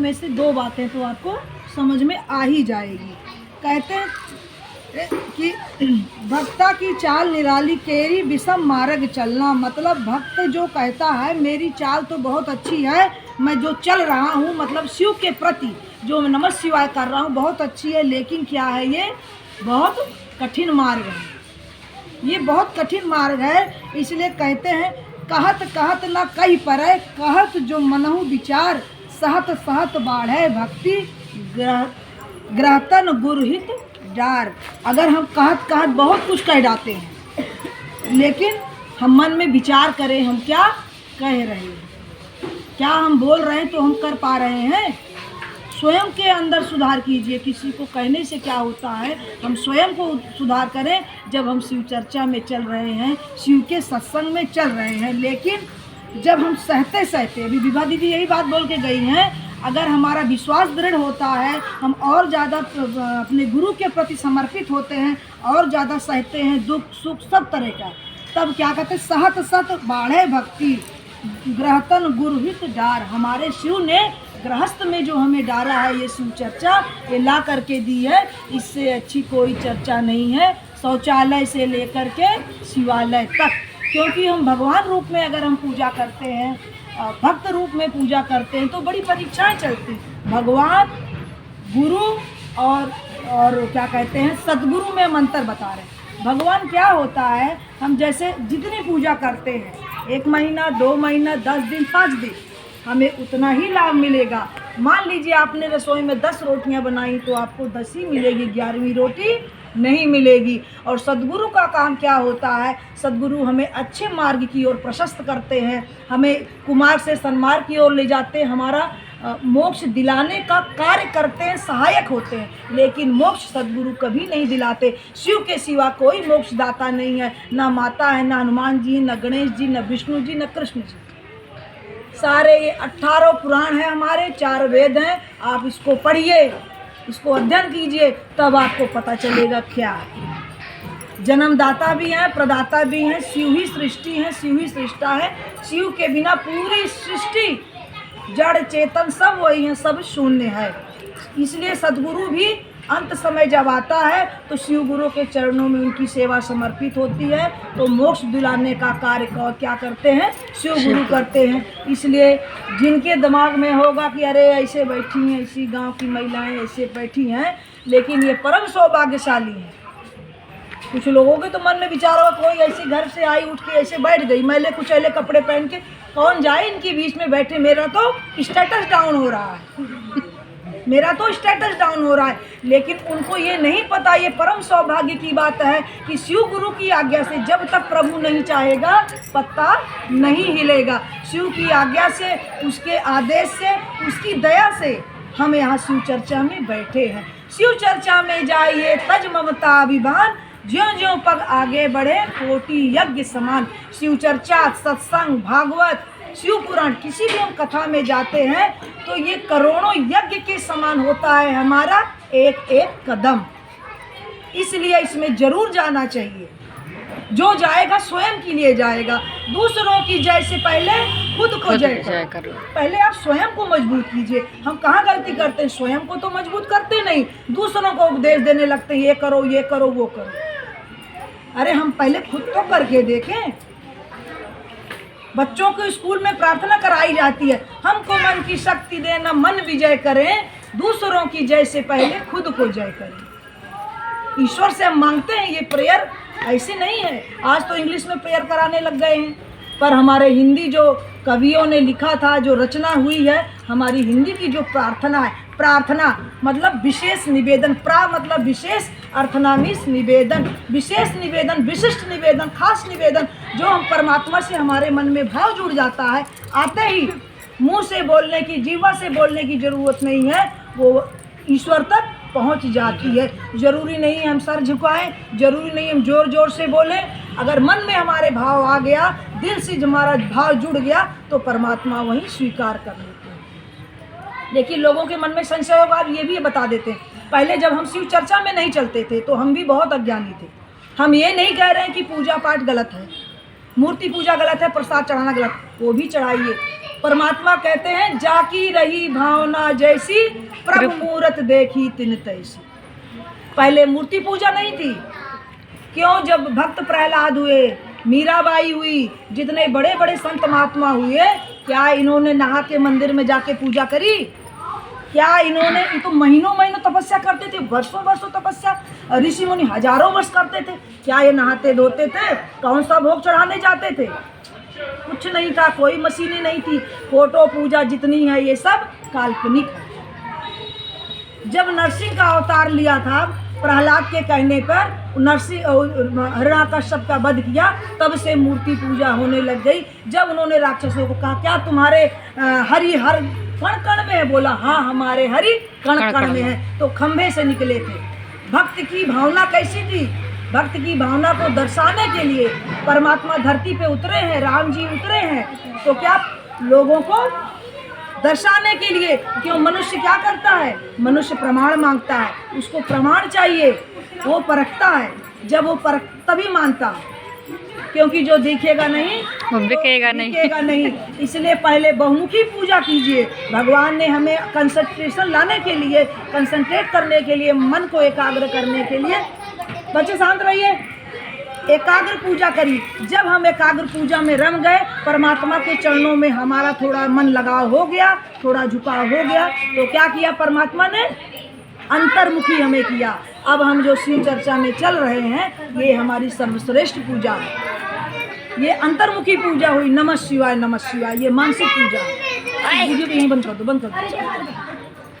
में से 2 बातें तो आपको समझ में आ ही जाएगी। कहते हैं कि भक्ता की चाल निराली केरी विषम मार्ग चलना, मतलब भक्त जो कहता है मेरी चाल तो बहुत अच्छी है, मैं जो चल रहा हूँ मतलब शिव के प्रति जो मैं नमः शिवाय कर रहा हूँ बहुत अच्छी है, लेकिन क्या है ये बहुत कठिन मार्ग है, ये बहुत कठिन मार्ग है। इसलिए कहते हैं कहत कहत न कही परै, कहत जो मनहु विचार, सहत सहत बाढ़े भक्ति ग्रहतन गुरहित डार। अगर हम कहत कहत बहुत कुछ कह डालते हैं, लेकिन हम मन में विचार करें हम क्या कह रहे हैं, क्या हम बोल रहे हैं तो हम कर पा रहे हैं। स्वयं के अंदर सुधार कीजिए, किसी को कहने से क्या होता है, हम स्वयं को सुधार करें। जब हम शिव चर्चा में चल रहे हैं, शिव के सत्संग में चल रहे हैं, लेकिन जब हम सहते सहते, अभी विभा दीदी यही बात बोल के गई हैं, अगर हमारा विश्वास दृढ़ होता है, हम और ज़्यादा अपने गुरु के प्रति समर्पित होते हैं, और ज़्यादा सहते हैं दुख सुख सब तरह का, तब क्या कहते हैं सहत सत बाढ़े भक्ति ग्रहतन गुरहित डार। हमारे शिव ने गृहस्थ में जो हमें डाला है ये शिव चर्चा, ये ला करके दी है, इससे अच्छी कोई चर्चा नहीं है, शौचालय से लेकर के शिवालय तक। क्योंकि हम भगवान रूप में अगर हम पूजा करते हैं, भक्त रूप में पूजा करते हैं, तो बड़ी परीक्षाएं चलती, भगवान गुरु और क्या कहते हैं सदगुरु में हम अंतर बता रहे हैं। भगवान क्या होता है, हम जैसे जितनी पूजा करते हैं, 1 महीना 2 महीना 10 दिन 5 दिन, हमें उतना ही लाभ मिलेगा। मान लीजिए आपने रसोई में 10 रोटियां बनाई तो आपको 10 ही मिलेगी, 11वीं रोटी नहीं मिलेगी। और सद्गुरु का काम क्या होता है, सद्गुरु हमें अच्छे मार्ग की ओर प्रशस्त करते हैं, हमें कुमार्ग से सन्मार्ग की ओर ले जाते हैं, हमारा मोक्ष दिलाने का कार्य करते हैं, सहायक होते हैं। लेकिन मोक्ष सद्गुरु कभी नहीं दिलाते। शिव के सिवा कोई मोक्ष दाता नहीं है, ना माता है, ना हनुमान जी, ना गणेश जी, ना विष्णु जी, ना कृष्ण जी। सारे ये 18 पुराण हैं हमारे, 4 वेद हैं। आप इसको पढ़िए, इसको अध्ययन कीजिए, तब आपको पता चलेगा क्या जन्मदाता भी हैं, प्रदाता भी हैं, शिव ही सृष्टि है, शिव ही सृष्टा है। शिव के बिना पूरी सृष्टि जड़ चेतन सब वही है, सब शून्य है। इसलिए सद्गुरु भी अंत समय जब आता है तो शिव गुरु के चरणों में उनकी सेवा समर्पित होती है, तो मोक्ष दिलाने का कार्य क्या करते हैं, शिव गुरु करते हैं। इसलिए जिनके दिमाग में होगा कि अरे ऐसे बैठी हैं, इसी गांव की महिलाएं ऐसे बैठी हैं, लेकिन ये परम सौभाग्यशाली हैं। कुछ लोगों के तो मन में विचार होगा कोई ऐसे घर से आई उठ के ऐसे बैठ गई, मैले कुचैले कपड़े पहन के, कौन जाए इनके बीच में बैठे, मेरा तो स्टेटस डाउन हो रहा है, मेरा तो स्टेटस डाउन हो रहा है। लेकिन उनको ये नहीं पता, ये परम सौभाग्य की बात है कि शिव गुरु की आज्ञा से जब तक प्रभु नहीं चाहेगा पत्ता नहीं हिलेगा। शिव की आज्ञा से, उसके आदेश से, उसकी दया से हम यहाँ शिव चर्चा में बैठे हैं। शिव चर्चा में जाइए तज ममता अभिमान, ज्यों ज्यों पग आगे बढ़े कोटि यज्ञ समान। शिव चर्चा, सत्संग, भागवत, शिव पुराण, किसी भी हम कथा में जाते हैं तो ये करोड़ों यज्ञ के समान होता है हमारा एक एक कदम। इसलिए इसमें जरूर जाना चाहिए। जो जाएगा स्वयं के लिए जाएगा, दूसरों की जय से पहले खुद को जय करो। पहले आप स्वयं को मजबूत कीजिए। हम कहाँ गलती करते हैं, स्वयं को तो मजबूत करते नहीं, दूसरों को उपदेश देने लगते हैं, ये करो वो करो। अरे हम पहले खुद तो करके देखें। बच्चों को स्कूल में प्रार्थना कराई जाती है, हमको मन की शक्ति देना, मन विजय करें, दूसरों की जय से पहले खुद को जय करें। ईश्वर से हम मांगते हैं, ये प्रेयर ऐसे नहीं है। आज तो इंग्लिश में प्रेयर कराने लग गए हैं, पर हमारे हिंदी जो कवियों ने लिखा था, जो रचना हुई है, हमारी हिंदी की जो प्रार्थना है, प्रार्थना मतलब विशेष निवेदन, प्रा मतलब विशेष, अर्थना मीन्स निवेदन, विशेष निवेदन, विशिष्ट निवेदन, खास निवेदन, जो हम परमात्मा से हमारे मन में भाव जुड़ जाता है, आते ही मुंह से बोलने की, जीवा से बोलने की जरूरत नहीं है, वो ईश्वर तक पहुंच जाती है। जरूरी नहीं है हम सर झुकाएं, जरूरी नहीं हम जोर जोर से बोलें। अगर मन में हमारे भाव आ गया, दिल से हमारा भाव जुड़ गया, तो परमात्मा वहीं स्वीकार कर लेते हैं। लेकिन लोगों के मन में संशय होगा, अब ये भी बता देते हैं, पहले जब हम शिव चर्चा में नहीं चलते थे तो हम भी बहुत अज्ञानी थे। हम ये नहीं कह रहे हैं कि पूजा पाठ गलत है, मूर्ति पूजा गलत है, प्रसाद चढ़ाना गलत, वो भी चढ़ाइए, परमात्मा कहते हैं जाकी रही भावना जैसी प्रभु मूरत देखी तिन तैसी। पहले मूर्ति पूजा नहीं थी। क्यों? जब भक्त प्रहलाद हुए, मीराबाई हुई, जितने बड़े बड़े संत महात्मा हुए, क्या इन्होंने नहा के मंदिर में जाके पूजा करी? क्या इन्होंने, ये तो महीनों महीनों तपस्या करते थे, वर्षों वर्षों तपस्या, ऋषि मुनि हजारों वर्ष करते थे। क्या ये नहाते धोते थे? कौन सा भोग चढ़ाने जाते थे? कुछ नहीं था, कोई मशीनें नहीं थी। फोटो पूजा जितनी है ये सब काल्पनिक है। जब नरसिंह का अवतार लिया था, प्रहलाद के कहने पर नरसिंह हिरण्याकश्यप का वध किया, तब से मूर्ति पूजा होने लग गई। जब उन्होंने राक्षसों को कहा क्या तुम्हारे हरि हर कण कण में है? बोला हाँ हमारे हरि कण कण में है। तो खंभे से निकले थे। भक्त की भावना कैसी थी? भक्त की भावना को दर्शाने के लिए परमात्मा धरती पे उतरे हैं, राम जी उतरे हैं। तो क्या लोगों को दर्शाने के लिए। क्यों? मनुष्य क्या करता है? मनुष्य प्रमाण मांगता है, उसको प्रमाण चाहिए, वो परखता है। जब वो परख तभी मानता है, क्योंकि जो दिखेगा नहीं वो बिकेगा नहीं। इसलिए पहले बहुमुखी पूजा कीजिए। भगवान ने हमें कंसंट्रेशन लाने के लिए, कंसंट्रेट करने के लिए, मन को एकाग्र करने के लिए, बच्चे शांत रहिए, एकाग्र पूजा करिए। जब हम एकाग्र पूजा में रम गए, परमात्मा के चरणों में हमारा थोड़ा मन लगाव हो गया, थोड़ा झुकाव हो गया, तो क्या किया परमात्मा ने? अंतर्मुखी हमें किया। अब हम जो शिव चर्चा में चल रहे हैं, ये हमारी सर्वश्रेष्ठ पूजा है। ये अंतर्मुखी पूजा हुई। नमः शिवाय, नमः शिवाय, ये मानसिक पूजा है। वीडियो को यहीं बंद कर दो, बंद कर दो।